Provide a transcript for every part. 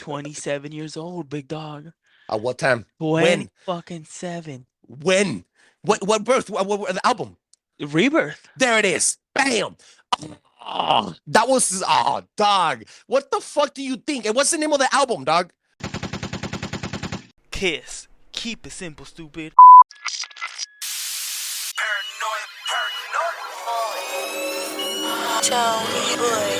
27 years old, big dog. At what time? 20 When? fucking 7. When? What birth? What the album? Rebirth. There it is. Bam. Oh, that was dog. What the fuck do you think? And what's the name of the album, dog? Kiss. Keep it simple, stupid. Tell me, boy.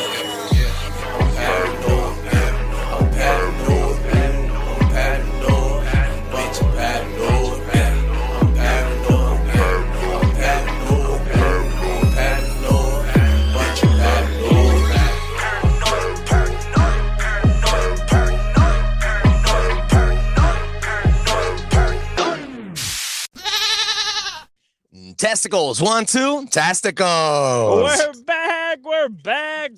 Testicles. 1, 2. Testicles. We're back.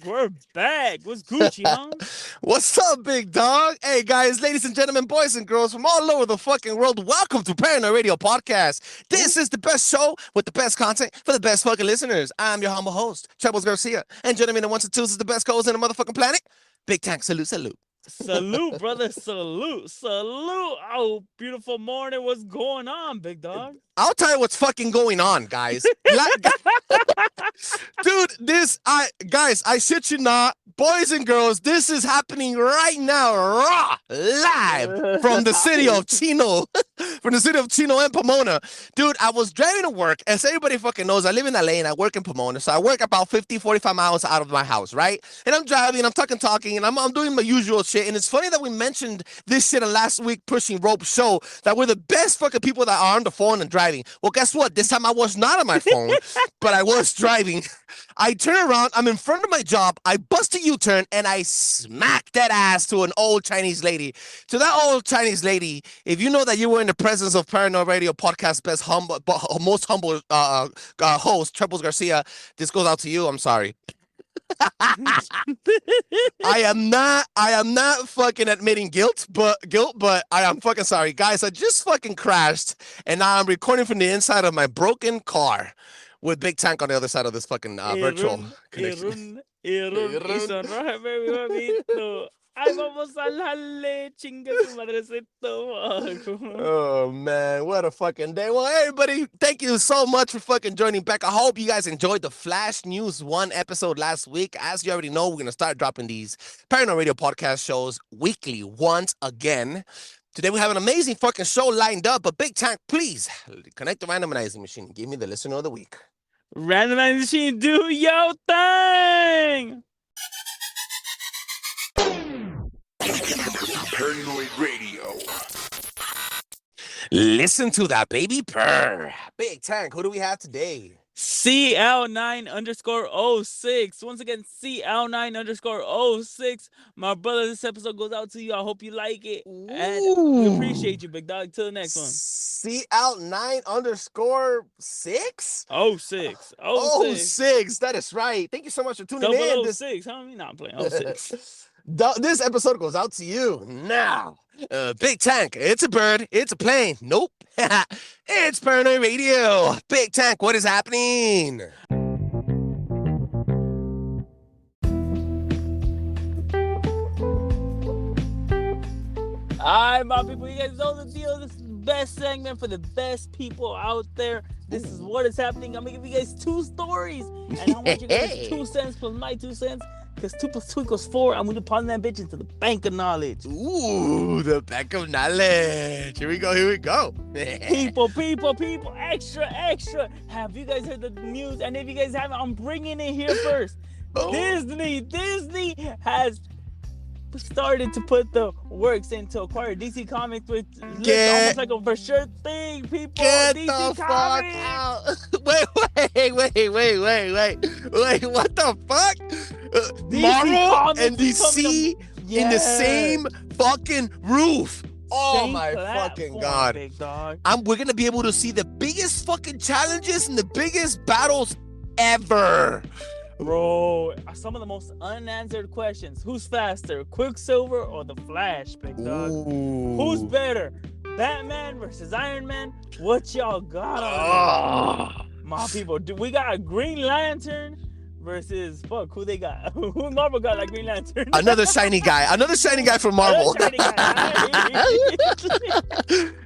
What's Gucci, huh? What's up, big dog? Hey, guys, ladies and gentlemen, boys and girls from all over the fucking world, welcome to Paranoid Radio Podcast. This is the best show with the best content for the best fucking listeners. I'm your humble host, Trebles Garcia. And joining me in the ones and twos is the best co-host in the motherfucking planet, Big Tank. Salute. Salute, brother. Salute. Oh, beautiful morning. What's going on, big dog? I'll tell you what's fucking going on, guys. Dude, I shit you not, boys and girls, this is happening right now, live from the city of Chino, and Pomona. Dude, I was driving to work, as everybody fucking knows, I live in LA and I work in Pomona, so I work about 50, 45 miles out of my house, right? And I'm driving, I'm talking, and I'm doing my usual shit, and it's funny that we mentioned this shit in last week Pushing Rope show, that we're the best fucking people that are on the phone and driving. Well, guess what? This time I was not on my phone, but I was driving. I turn around, I'm in front of my job, I bust a U-turn, and I smack that ass to an old Chinese lady. To that old Chinese lady, if you know that you were in the presence of Paranoid Radio Podcast most humble host, Trebles Garcia, this goes out to you. I'm sorry. I am not fucking admitting guilt, but I am fucking sorry. Guys, I just fucking crashed, and now I'm recording from the inside of my broken car with Big Tank on the other side of this fucking virtual connection. Ay, vamos a darle, chinga su madrecito. Oh, man, what a fucking day. Well, everybody, thank you so much for fucking joining back. I hope you guys enjoyed the Flash News 1 episode last week. As you already know, we're going to start dropping these Paranoid Radio Podcast shows weekly once again. Today we have an amazing fucking show lined up, but Big Tank, please connect the randomizing machine. Give me the listener of the week. Randomizing machine, do your thing! Paranoid Radio. Listen to that baby purr. Big Tank, who do we have today? CL9_06. Once again, CL9_06. My brother, this episode goes out to you. I hope you like it. And we appreciate you, big dog. Till the next one. CL9_6? 06. 06. That is right. Thank you so much for tuning in. 006. How am I not playing 06? This episode goes out to you now. Big Tank, it's a bird, it's a plane. Nope. It's Paranoid Radio. Big Tank, what is happening? Alright, my people, you guys know the deal. This is the best segment for the best people out there. This is what is happening. I'm gonna give you guys 2 stories, and I want you guys 2 cents plus my 2 cents. Because 2 + 2 = 4, I'm going to pawn that bitch into the bank of knowledge. Ooh, the bank of knowledge. Here we go. People, extra. Have you guys heard the news? And if you guys haven't, I'm bringing it here first. Disney has started to put the works into acquire DC Comics, which looks almost like a for sure thing, people. Get DC the Comics. fuck out. Wait, what the fuck? Marvel and DC in the same fucking roof. Oh Same my fucking god. Big dog. We're gonna be able to see the biggest fucking challenges and the biggest battles ever. Bro, some of the most unanswered questions. Who's faster, Quicksilver or the Flash, big dog? Ooh. Who's better, Batman versus Iron Man? What y'all got on Oh. my people? We got a Green Lantern versus who they got? Who Marvel got like Green Lantern? Another shiny guy from Marvel. Another shiny guy.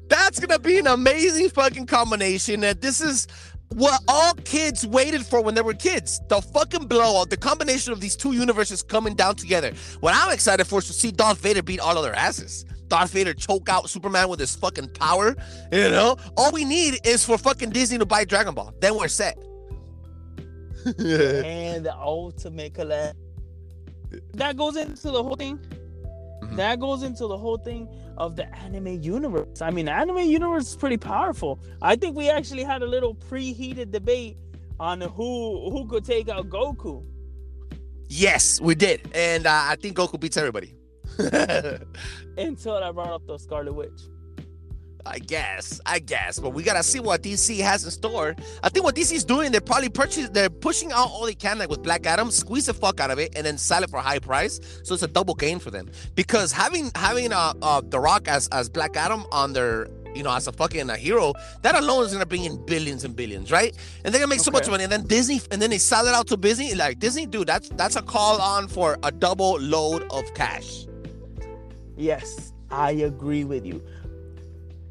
That's gonna be an amazing fucking combination. And this is what all kids waited for when they were kids. The fucking blowout, the combination of these two universes coming down together. What I'm excited for is to see Darth Vader beat all of their asses. Darth Vader choke out Superman with his fucking power. You know, all we need is for fucking Disney to buy Dragon Ball. Then we're set. And the ultimate collab. That goes into the whole thing. That goes into the whole thing of the anime universe. I mean, the anime universe is pretty powerful. I think we actually had a little preheated debate on who could take out Goku. Yes, we did. And I think Goku beats everybody. Until I brought up the Scarlet Witch. I guess, but we gotta see what DC has in store. I think what DC's doing, they're pushing out all they can, like with Black Adam, squeeze the fuck out of it, and then sell it for a high price. So it's a double gain for them. Because having The Rock as Black Adam on their, as a fucking hero, that alone is gonna bring in billions and billions, right? And they're gonna make so much money. And then Disney, and then they sell it out to Disney. Like Disney, dude, that's a call on for a double load of cash. Yes, I agree with you.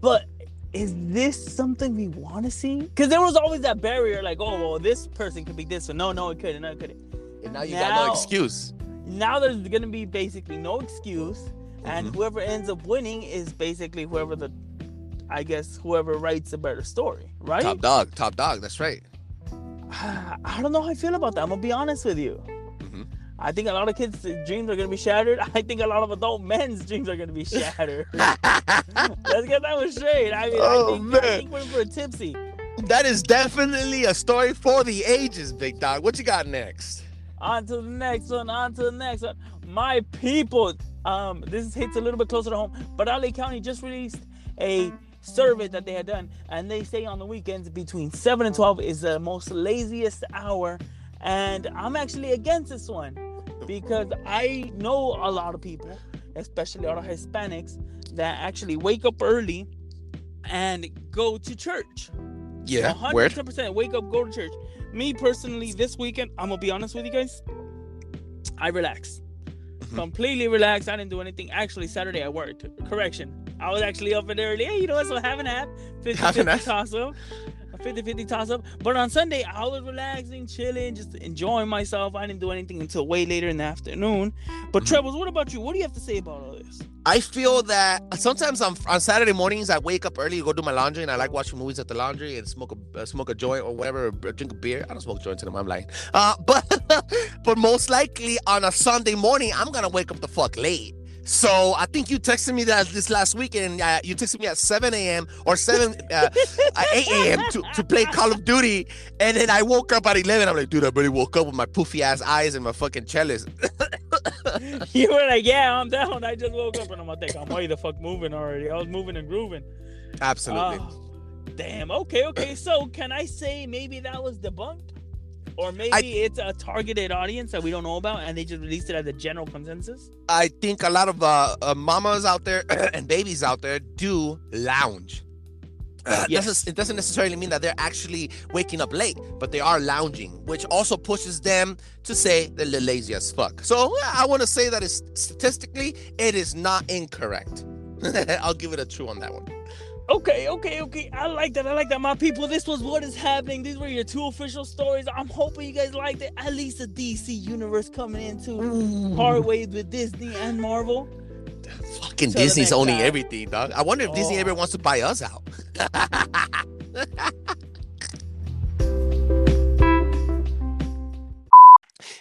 But is this something we want to see? Because there was always that barrier, like, oh, well, this person could be this one. No, it couldn't. No, it couldn't. And now you got no excuse. Now there's going to be basically no excuse. And whoever ends up winning is basically whoever writes a better story, right? Top dog. That's right. I don't know how I feel about that. I'm going to be honest with you. I think a lot of kids' dreams are going to be shattered. I think a lot of adult men's dreams are going to be shattered. Let's get that one straight. I think we're for a tipsy. That is definitely a story for the ages, big dog. What you got next? On to the next one. My people, this hits a little bit closer to home, but LA County just released a survey that they had done, and they say on the weekends between 7 and 12 is the most laziest hour. And I'm actually against this one because I know a lot of people, especially a lot of Hispanics, that actually wake up early and go to church. Yeah, 110% wake up, go to church. Me personally, this weekend, I'm going to be honest with you guys, I relaxed. Completely relaxed. I didn't do anything. Actually, Saturday I worked. Correction. I was actually up and early. Hey, you know what? So half and half. 50-50 toss-up. A 50-50 toss-up. But on Sunday, I was relaxing, chilling, just enjoying myself. I didn't do anything until way later in the afternoon. But Trebles, what about you? What do you have to say about all this? I feel that sometimes on Saturday mornings, I wake up early to go do my laundry, and I like watching movies at the laundry and smoke a joint or whatever, or drink a beer. I don't smoke joints anymore, I'm lying. But most likely on a Sunday morning, I'm going to wake up the fuck late. So I think you texted me that this last weekend. You texted me at 7 a.m. or 8 a.m. to play Call of Duty. And then I woke up at 11. I'm like, dude, I already woke up with my poofy ass eyes and my fucking cellist. You were like, yeah, I'm down. I just woke up and I'm like, I'm already the fuck moving already. I was moving and grooving. Absolutely. Damn. Okay. So can I say maybe that was debunked? Or maybe it's a targeted audience that we don't know about and they just released it as a general consensus? I think a lot of mamas out there and babies out there do lounge. Yes. It doesn't necessarily mean that they're actually waking up late, but they are lounging, which also pushes them to say they're lazy as fuck. So I want to say that statistically, it is not incorrect. I'll give it a true on that one. Okay. I like that. My people, this was what is happening. These were your two official stories. I'm hoping you guys liked it. At least the DC universe coming into part ways with Disney and Marvel. Fucking Disney's owning everything, dog. I wonder if Disney ever wants to buy us out.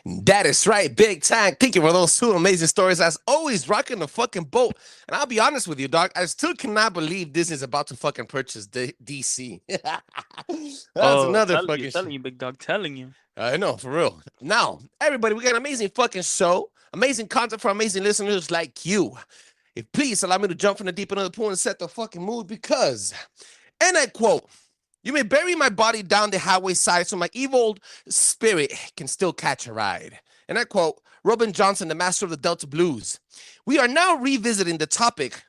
That is right, big time. Thank you for those two amazing stories. As always, rocking the fucking boat. And I'll be honest with you, dog. I still cannot believe Disney's about to fucking purchase DC. That's another fucking telling you, big dog, telling you. I know, for real. Now, everybody, we got an amazing fucking show. Amazing content for amazing listeners like you. If please allow me to jump from the deep end of the pool and set the fucking mood because, and I quote, "You may bury my body down the highway side so my evil spirit can still catch a ride." And I quote Robin Johnson, the master of the Delta Blues. We are now revisiting the topic,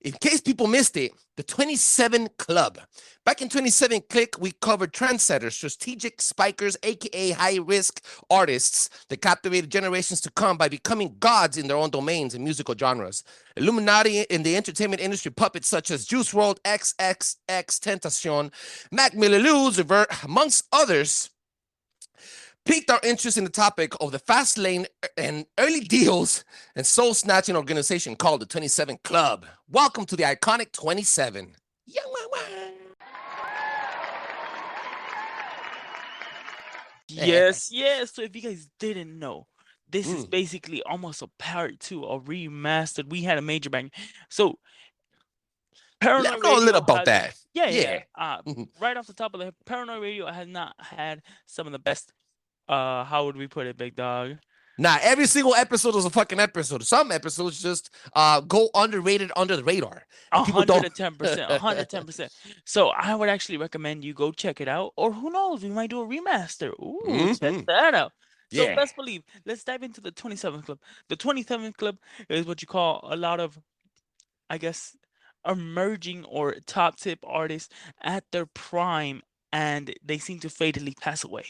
In case people missed it, the 27 Club. Back in 27 Click, we covered trendsetters, strategic spikers, aka high-risk artists that captivated generations to come by becoming gods in their own domains and musical genres. Illuminati in the entertainment industry puppets such as Juice WRLD, XXX Tentacion, Mac Miller, Revert, amongst others, piqued our interest in the topic of the fast lane and early deals and soul snatching organization called the 27 Club. Welcome to the Iconic 27. Yes, yes. So if you guys didn't know, this is basically almost a part 2, a remastered. We had a major bang. So Let Paranoid me know a little Radio about that. yeah. Right off the top of the head, Paranoid Radio has not had some of the best. How would we put it, big dog? Nah, every single episode is a fucking episode. Some episodes just go underrated under the radar. 110%, 110%. So I would actually recommend you go check it out. Or who knows, we might do a remaster. Ooh, check that out. So best believe, let's dive into the 27th Club. The 27th Club is what you call a lot of, I guess, emerging or top tip artists at their prime, and they seem to fatally pass away.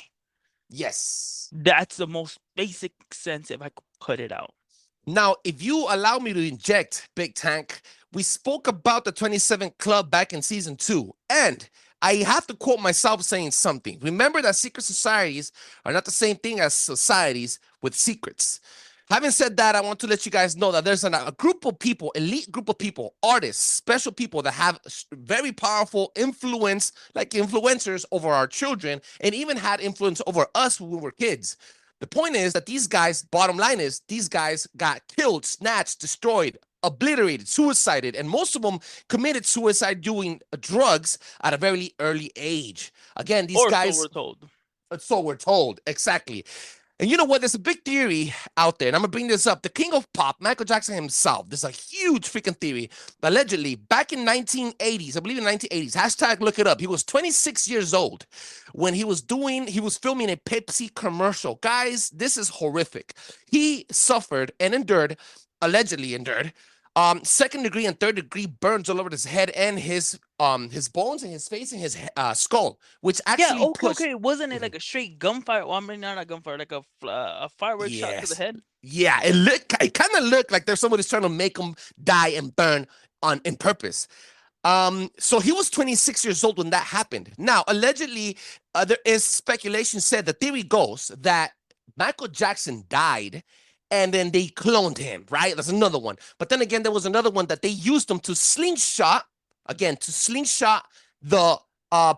Yes. That's the most basic sense if I could put it out. Now, if you allow me to inject, Big Tank, we spoke about the 27 Club back in season 2, and I have to quote myself saying something. Remember that secret societies are not the same thing as societies with secrets. Having said that, I want to let you guys know that there's a group of people, elite group of people, artists, special people that have very powerful influence, like influencers over our children, and even had influence over us when we were kids. The point is that these guys, bottom line is, these guys got killed, snatched, destroyed, obliterated, suicided, and most of them committed suicide doing drugs at a very early age. Again, these guys... so we're told. So we're told, exactly. And you know what? There's a big theory out there, and I'm going to bring this up. The king of pop, Michael Jackson himself, there's a huge freaking theory. Allegedly, back in 1980s, I believe in 1980s, hashtag look it up, he was 26 years old when he was filming a Pepsi commercial. Guys, this is horrific. He suffered and allegedly endured, second degree and third degree burns all over his head and his bones and his face and his skull, which actually okay. Wasn't it like a straight gunfire? Well, I mean, not a gunfire, like a firework shot to the head. Yeah, it kind of looked like there's somebody's trying to make him die and burn in purpose. So he was 26 years old when that happened. Now, allegedly, there is speculation said, the theory goes that Michael Jackson died and then they cloned him, right? That's another one. But then again, there was another one that they used him to slingshot the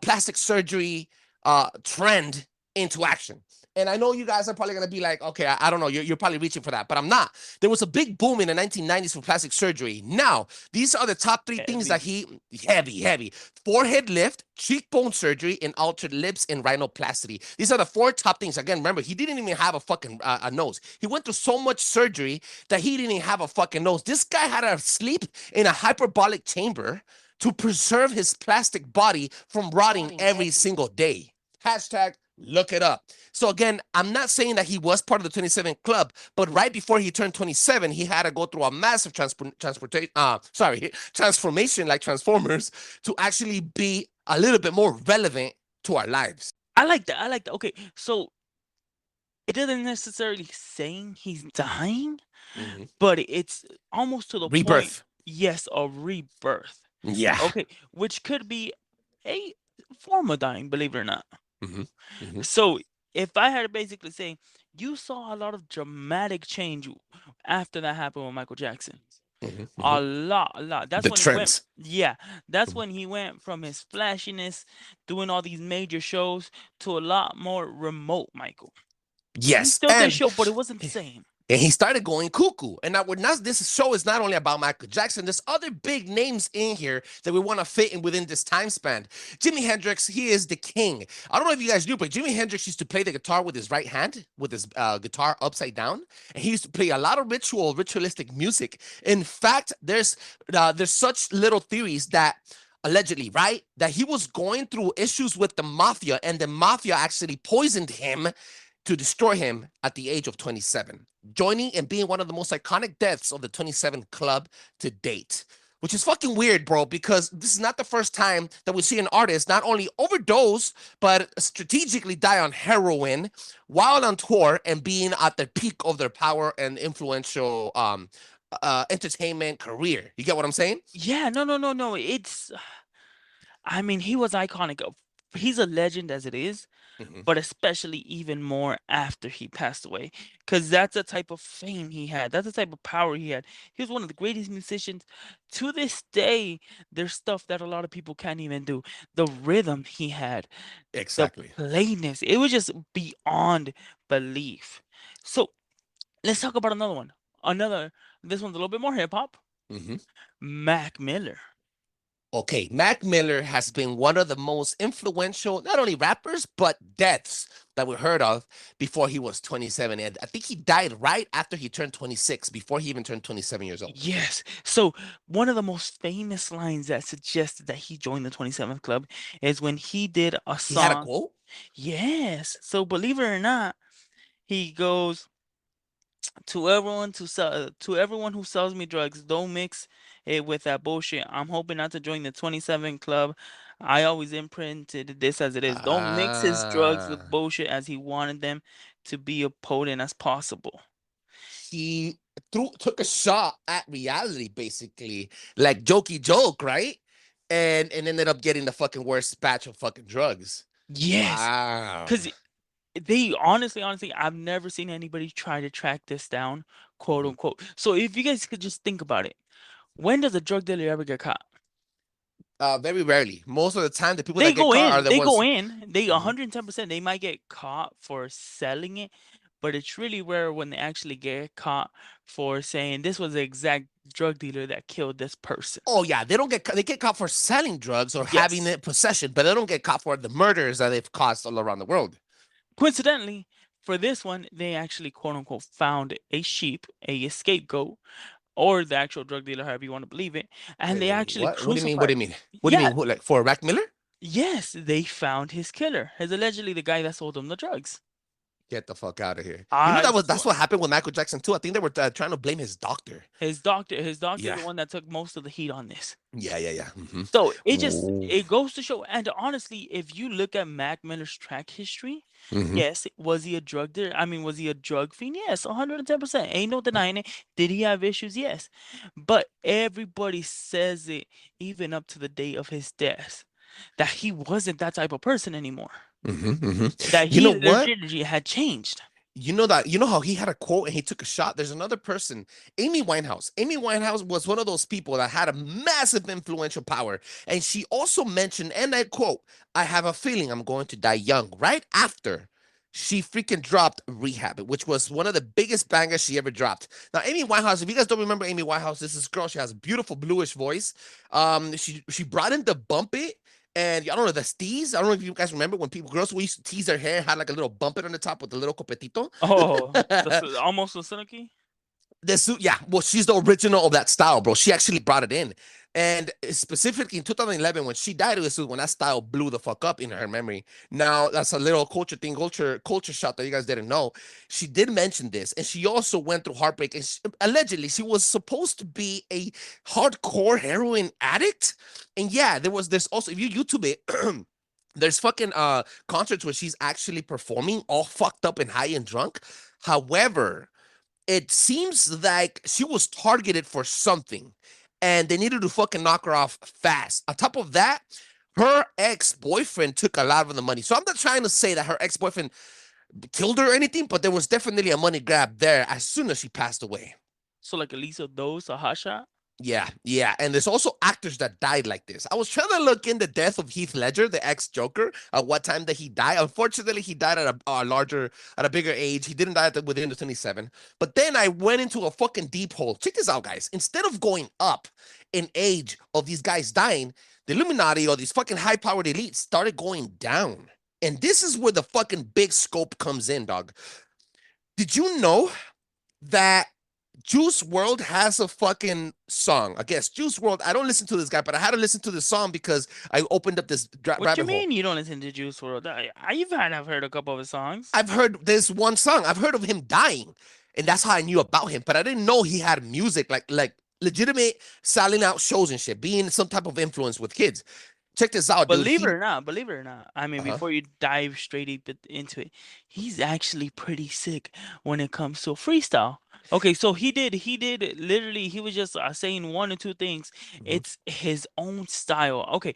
plastic surgery trend into action. And I know you guys are probably going to be like, okay, I don't know, you're probably reaching for that, but I'm not. There was a big boom in the 1990s for plastic surgery. Now, these are the top 3 things that heavy. Forehead lift, cheekbone surgery, and altered lips and rhinoplasty. These are the 4 top things. Again, remember, he didn't even have a fucking a nose. He went through so much surgery that he didn't even have a fucking nose. This guy had to sleep in a hyperbolic chamber to preserve his plastic body from rotting every single day. Hashtag look it up. So again, I'm not saying that he was part of the 27 Club, but right before he turned 27, he had to go through a massive transformation like Transformers to actually be a little bit more relevant to our lives. I like that. Okay, so it doesn't necessarily saying he's dying, but it's almost to the rebirth. Point. Yes, a rebirth. Yeah. Okay, which could be a form of dying, believe it or not. So if I had to basically say, you saw a lot of dramatic change after that happened with Michael Jackson. A lot. That's when trends. That's when he went from his flashiness, doing all these major shows, to a lot more remote Michael. Yes, he still did show, but it wasn't the same. And he started going cuckoo. And now this show is not only about Michael Jackson. There's other big names in here that we want to fit in within this time span. Jimi Hendrix, he is the king. I don't know if you guys knew, but Jimi Hendrix used to play the guitar with his right hand, with his guitar upside down. And he used to play a lot of ritualistic music. In fact, there's such little theories that allegedly, right, that he was going through issues with the mafia, and the mafia actually poisoned him to destroy him at the age of 27, joining and being one of the most iconic deaths of the 27 Club to date. which is fucking weird, bro, because this is not the first time that we see an artist not only overdose, but strategically die on heroin while on tour and being at the peak of their power and influential entertainment career. You get what I'm saying? Yeah, no. I mean, he was iconic. He's a legend as it is, Hmm. but especially even more after he passed away, because that's the type of fame he had. That's the type of power he had. He was one of the greatest musicians. To this day, there's stuff that a lot of people can't even do. The rhythm he had, the Exactly. plainness, it was just beyond belief. So let's talk about another one. This one's a little bit more hip hop. Hmm. Mac Miller. Okay, Mac Miller has been one of the most influential, not only rappers, but deaths that we heard of before he was 27. And I think he died right after he turned 26, before he even turned 27 years old. Yes. So one of the most famous lines that suggested that he joined the 27th Club is when he did a He had a song. quote? Yes. So believe it or not, he goes to everyone who sells me drugs, don't mix it with that bullshit. I'm hoping not to join the 27 Club. I always imprinted this as it is. Don't mix his drugs with Ah, bullshit as he wanted them to be as potent as possible. he took a shot at reality, basically, like jokey joke, right? And ended up getting the fucking worst batch of fucking drugs. Yes. Wow. Because they honestly, I've never seen anybody try to track this down, quote Mhm. unquote. So if you guys could just think about it, when does a drug dealer ever get caught? Very rarely. Most of the time, the people They that get go caught are in, the they go ones. in, they Mhm. 110%, they might get caught for selling it, but it's really rare when they actually get caught for saying this was the exact drug dealer that killed this person. Oh yeah, they don't get they get caught for selling drugs or having Yes. it possession, but they don't get caught for the murders that they've caused all around the world. Coincidentally, for this one, they actually quote unquote found a sheep, a scapegoat, or the actual drug dealer, however you want to believe it, and they Wait, actually what? What do you mean? What do crucified. you mean? What do you Yeah, mean? Who, like for Rack Miller? yes, they found his killer. His allegedly the guy that sold him the drugs. Get the fuck out of here. You know I that's swear. what happened with Michael Jackson too. I think they were trying to blame his doctor. His doctor, Yeah. the one that took most of the heat on this. Yeah. Hmm. So it goes to show, and honestly, if you look at Mac Miller's track history, Hmm. yes, was he a drug dealer? I mean, was he a drug fiend? Yes, 110%. Ain't no denying it. Did he have issues? Yes. But everybody says it, even up to the day of his death, that he wasn't that type of person anymore. Hmm. That You know he what? legitimately had changed. You know how he had a quote and he took a shot. There's another person, Amy Winehouse. Amy Winehouse was one of those people that had a massive influential power, and she also mentioned, and I quote, "I have a feeling I'm going to die young." Right after she freaking dropped Rehab, which was one of the biggest bangers she ever dropped. Now, Amy Winehouse, if you guys don't remember Amy Winehouse, this is a girl. She has a beautiful bluish voice. She brought in the Bump It. And I don't know the steez. I don't know if you guys remember when girls who used to tease their hair had like a little bump it on the top with a little copetito. Oh, that's almost Luciniki? Yeah, well, she's the original of that style, bro. She actually brought it in, and specifically in 2011 when she died, this was when that style blew the fuck up in her memory. Now that's a little culture thing, culture shot that you guys didn't know. She did mention this, and she also went through heartbreak. And allegedly, she was supposed to be a hardcore heroin addict, and yeah, there was this also. If you YouTube it. There's fucking concerts where she's actually performing all fucked up and high and drunk. However, it seems like she was targeted for something and they needed to fucking knock her off fast. On top of that, her ex-boyfriend took a lot of the money. So I'm not trying to say that her ex-boyfriend killed her or anything, but there was definitely a money grab there as soon as she passed away. So like Elisa Dose, a hot shot? Yeah. And there's also actors that died like this. I was trying to look in the death of Heath Ledger, the ex-Joker, at what time that he died. Unfortunately, he died at at a bigger age. He didn't die within the 27. But then I went into a fucking deep hole. Check this out, guys. Instead of going up in age of these guys dying, the Illuminati or these fucking high-powered elites started going down. And this is where the fucking big scope comes in, dog. Did you know that Juice World has a fucking song? I guess Juice World. I don't listen to this guy, but I had to listen to this song because I opened up this What you rabbit hole. mean you don't listen to Juice WRLD? I've heard a couple of his songs. I've heard this one song. I've heard of him dying, and that's how I knew about him. But I didn't know he had music like legitimate selling out shows and shit, being some type of influence with kids. Check this out, dude. Believe it or not, I mean, Uh-huh. before you dive straight into it, he's actually pretty sick when it comes to freestyle. Okay, so he did literally, he was just saying one or two things. Mhm. It's his own style. Okay,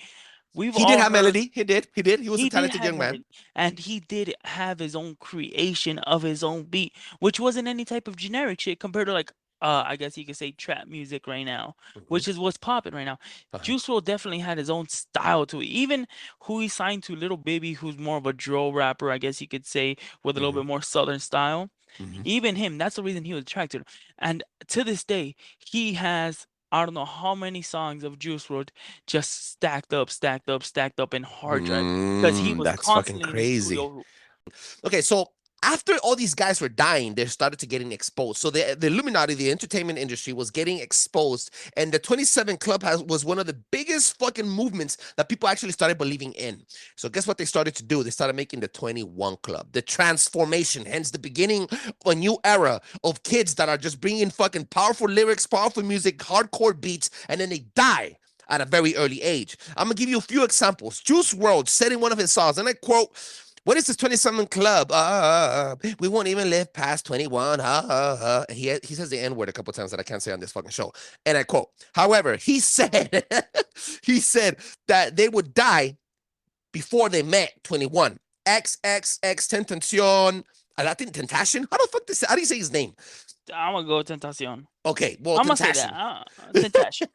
we've He did all have heard. melody. He did. He did. He was a He did talented have young man. melody, and he did have his own creation of his own beat, which wasn't any type of generic shit compared to like I guess you could say trap music right now, Mhm. which is what's popping right now. Uh-huh. Juice WRLD definitely had his own style to it. Even who he signed to, Little Baby, who's more of a drill rapper, I guess you could say, with a little Mhm. bit more southern style. Mhm. Even him, that's the reason he was attracted. And to this day, he has I don't know how many songs of Juice WRLD just stacked up in hard drives because he was That's fucking constantly in the crazy. studio. Okay, so after all these guys were dying, they started to getting exposed. So the Illuminati, the entertainment industry, was getting exposed, and the 27 Club was one of the biggest fucking movements that people actually started believing in. So guess what they started to do? They started making the 21 Club, the transformation, hence the beginning of a new era of kids that are just bringing fucking powerful lyrics, powerful music, hardcore beats, and then they die at a very early age. I'm gonna give you a few examples. Juice WRLD said in one of his songs, and I quote, "What is this 27 Club? We won't even live past 21. He says the N word a couple times that I can't say on this fucking show. And I quote, however, he said, he said that they would die before they met 21. XXX Tentacion. I think Tentacion. How do you say his name? I'm gonna go Tentacion. Okay, well, I'm gonna say that. Tentacion. Tentacion.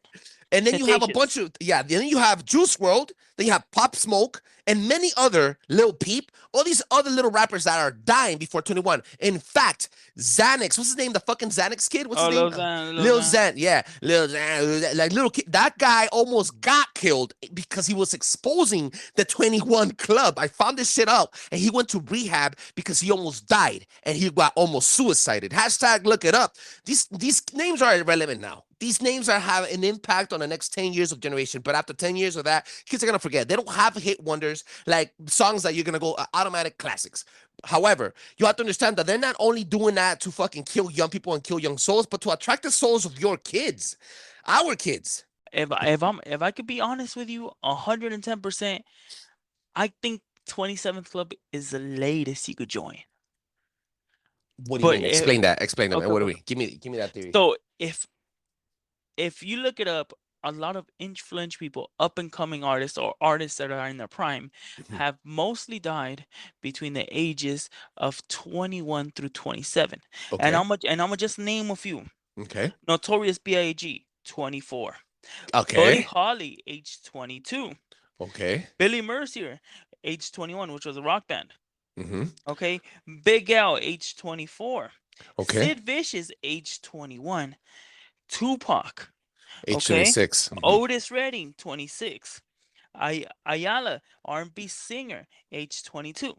And then you have a bunch Temptations. of, yeah, then you have Juice WRLD, then you have Pop Smoke, and many other Lil Peep, all these other little rappers that are dying before 21. In fact, Xanax, what's his name? The fucking Xanax kid? What's his Oh, name? Lil Lil Xan. Xan, yeah. Lil Xan, like little kid. That guy almost got killed because he was exposing the 21 Club. I found this shit out, and he went to rehab because he almost died, and he got almost suicided. Hashtag look it up. These names are irrelevant now. These names are having an impact on the next 10 years of generation. But after 10 years of that, kids are going to forget. They don't have hit wonders like songs that you're going to go automatic classics. However, you have to understand that they're not only doing that to fucking kill young people and kill young souls, but to attract the souls of your kids, our kids. If I could be honest with you, 110%, I think 27th Club is the latest you could join. What do you But mean? Explain that. Explain that. okay, What do okay. we? Give me that theory. So if you look it up, a lot of influential people, up and coming artists or artists that are in their prime, Mhm. have mostly died between the ages of 21 through 27. And Okay. I'm gonna just name a few. Okay. Notorious B.I.G. 24. Buddy Okay. Holly, age 22. Okay. Billy Mercier, age 21, which was a rock band. Mm-hmm. Okay. Big Al, age 24. Okay. Sid Vicious, age 21. Tupac, Age okay. 26. Otis Redding, 26. Ayala, R&B singer, age 22.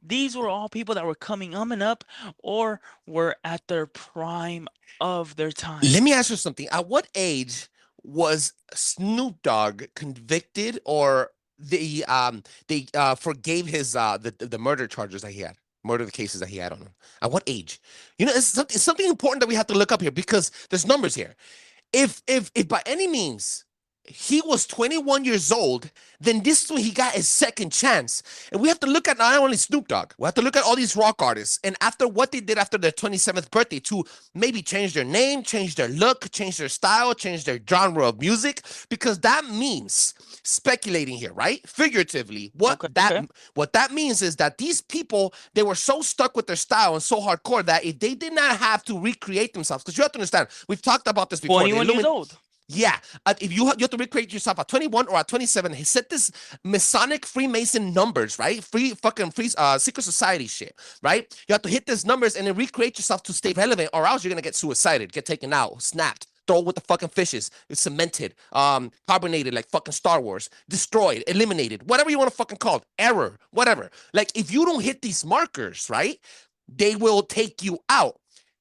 These were all people that were coming up or were at their prime of their time. Let me ask you something. At what age was Snoop Dogg convicted, or they forgave his the murder charges that he had, murder cases that he had on him? At what age? You know, it's something important that we have to look up here because there's numbers here. If by any means he was 21 years old, then this is when he got his second chance. And we have to look at not only Snoop Dogg, we have to look at all these rock artists. And after what they did after their 27th birthday to maybe change their name, change their look, change their style, change their genre of music, because that means, speculating here, right? Figuratively, Okay, okay. what that means is that these people, they were so stuck with their style and so hardcore that if they did not have to recreate themselves, because you have to understand, we've talked about this before. 21 years old. Yeah, if you have to recreate yourself at 21 or at 27, he set this Masonic Freemason numbers, right? Free secret society shit, right? You have to hit these numbers and then recreate yourself to stay relevant, or else you're gonna get suicided, get taken out, snapped, thrown with the fucking fishes, it's cemented, carbonated like fucking Star Wars, destroyed, eliminated, whatever you want to fucking call it, error, whatever. Like if you don't hit these markers, right, they will take you out.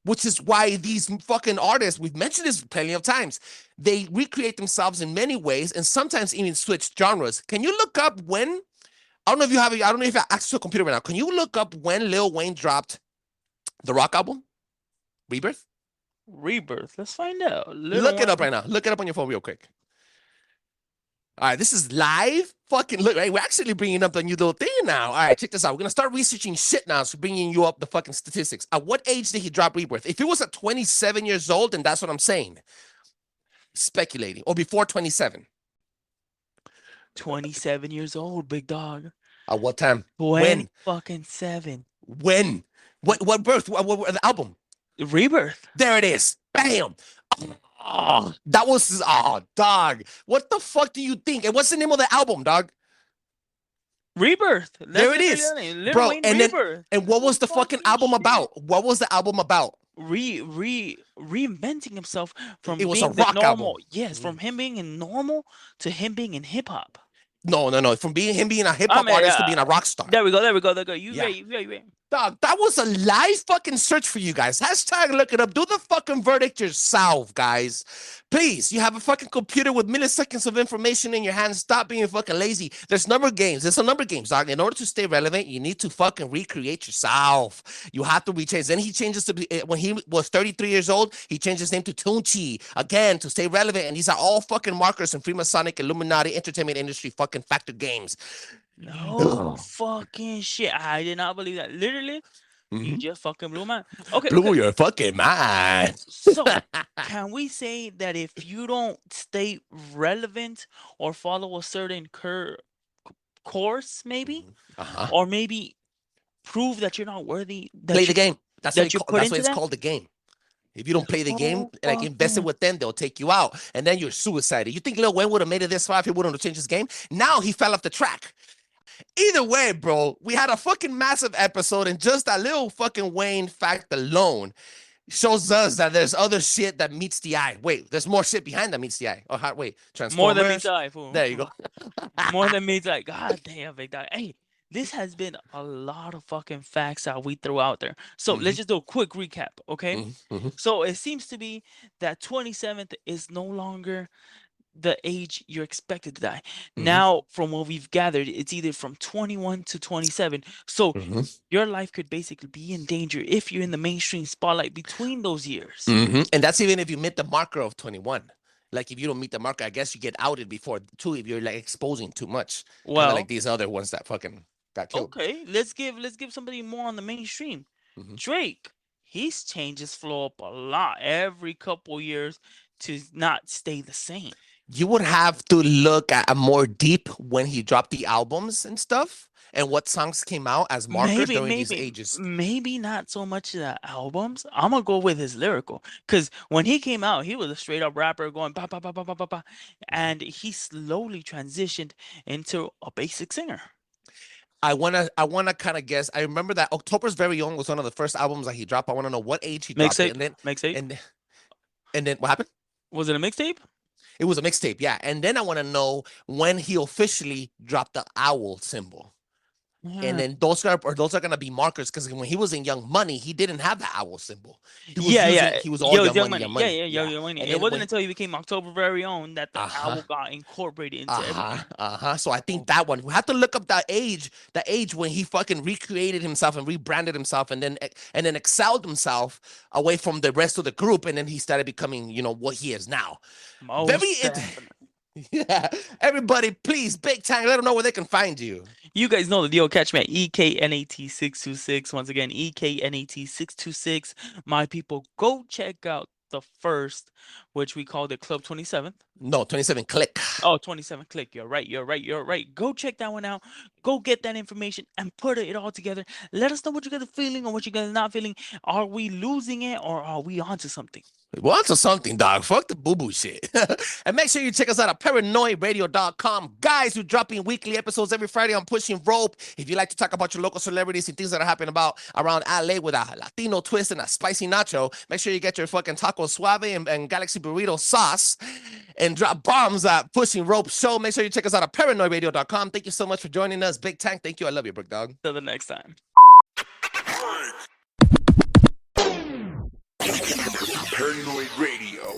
Which is why these fucking artists, we've mentioned this plenty of times, they recreate themselves in many ways and sometimes even switch genres. Can you look up when? I don't know if you have. I don't know if you have access to a computer right now. Can you look up when Lil Wayne dropped the Rock album, Rebirth? Rebirth. Let's find out. Look it up right now. Look it up on your phone real quick. All right, this is live. Fucking look, right? We're actually bringing up the new little thing now. All right, check this out. We're gonna start researching shit now. So bringing you up the fucking statistics. At what age did he drop Rebirth? If it was at 27 years old, then that's what I'm saying. Speculating, or before 27. 27 years old, big dog. At what time? 27. When? What birth? What the album? Rebirth. There it is. Bam. Oh, that was dog. What the fuck do you think? And what's the name of the album, dog? Rebirth. There it is, bro. And Rebirth. And what was the fucking album about? What was the album about? Reinventing himself from it was being a rock normal. album. Yes, from him being in normal to him being in hip hop. No. From him being a hip hop artist to being a rock star. There we go. You right. Dog, that was a live fucking search for you guys. Hashtag look it up. Do the fucking verdict yourself, guys. Please, you have a fucking computer with milliseconds of information in your hands. Stop being fucking lazy. There's number games. There's some number games, dog. In order to stay relevant, you need to fucking recreate yourself. You have to rechange. Then he changes to when he was 33 years old, he changed his name to Tunchi again to stay relevant. And these are all fucking markers in Freemasonic Illuminati entertainment industry fucking factor games. No fucking shit. I did not believe that. Literally, you just fucking blew my mind. Okay. Blew your fucking mind. So, can we say that if you don't stay relevant or follow a certain course, maybe, or maybe prove that you're not worthy, play the game. That's why it's called the game. If you don't play the game, like invested with them, they'll take you out, and then you're suicidal. You think Lil Wayne would have made it this far if he wouldn't have changed his game? Now he fell off the track. Either way, bro, we had a fucking massive episode, and just that little fucking Wayne fact alone shows us that there's other shit that meets the eye. Wait, there's more shit behind that meets the eye. Oh, wait, Transformers. More than meets the eye, fool. There you go. More than meets the eye. God damn, big dog. Hey, this has been a lot of fucking facts that we threw out there. So let's just do a quick recap, okay? So it seems to be that 27th is no longer the age you're expected to die. Now, from what we've gathered, it's either from 21 to 27. So your life could basically be in danger if you're in the mainstream spotlight between those years. And that's even if you meet the marker of 21. Like if you don't meet the marker, I guess you get outed before too if you're like exposing too much. Well, like these other ones that fucking got killed. Okay, let's give somebody more on the mainstream. Drake, he's changed his flow up a lot every couple years to not stay the same. You would have to look at a more deep when he dropped the albums and stuff, and what songs came out as markers during these ages. Maybe not so much the albums. I'm gonna go with his lyrical, because when he came out, he was a straight up rapper going ba ba ba ba ba ba ba, and he slowly transitioned into a basic singer. I wanna kind of guess. I remember that October's Very Own was one of the first albums that he dropped. I want to know what age he dropped it, and then and then what happened? Was it a mixtape? It was a mixtape, yeah. And then I want to know when he officially dropped the owl symbol. And then those are going to be markers, because when he was in Young Money, he didn't have the owl symbol. He was all Young Money. Young Money. It wasn't until he became October Very Own that the owl got incorporated into everything. So I think that one, we have to look up that age when he fucking recreated himself and rebranded himself, and then excelled himself away from the rest of the group, and then he started becoming, what he is now. Yeah, everybody, please, Big Tank, let them know where they can find you. You guys know the deal. Catch me at EKNAT626. Once again, EKNAT626. My people, go check out the first, which we called it Club 27. No, 27 Click. Oh, 27 Click. You're right. Go check that one out. Go get that information and put it all together. Let us know what you guys are feeling or what you guys are not feeling. Are we losing it or are we onto something? We're onto something, dog. Fuck the boo-boo shit. And make sure you check us out at paranoidradio.com. Guys, we're dropping weekly episodes every Friday on Pushing Rope. If you like to talk about your local celebrities and things that are happening around LA with a Latino twist and a spicy nacho, make sure you get your fucking taco suave and Galaxy burrito sauce and drop bombs at Pushing Rope Show. Make sure you check us out at paranoidradio.com. Thank you so much for joining us. Big Tank, thank you. I love you, Brick Dog. Till the next time. Paranoid Radio.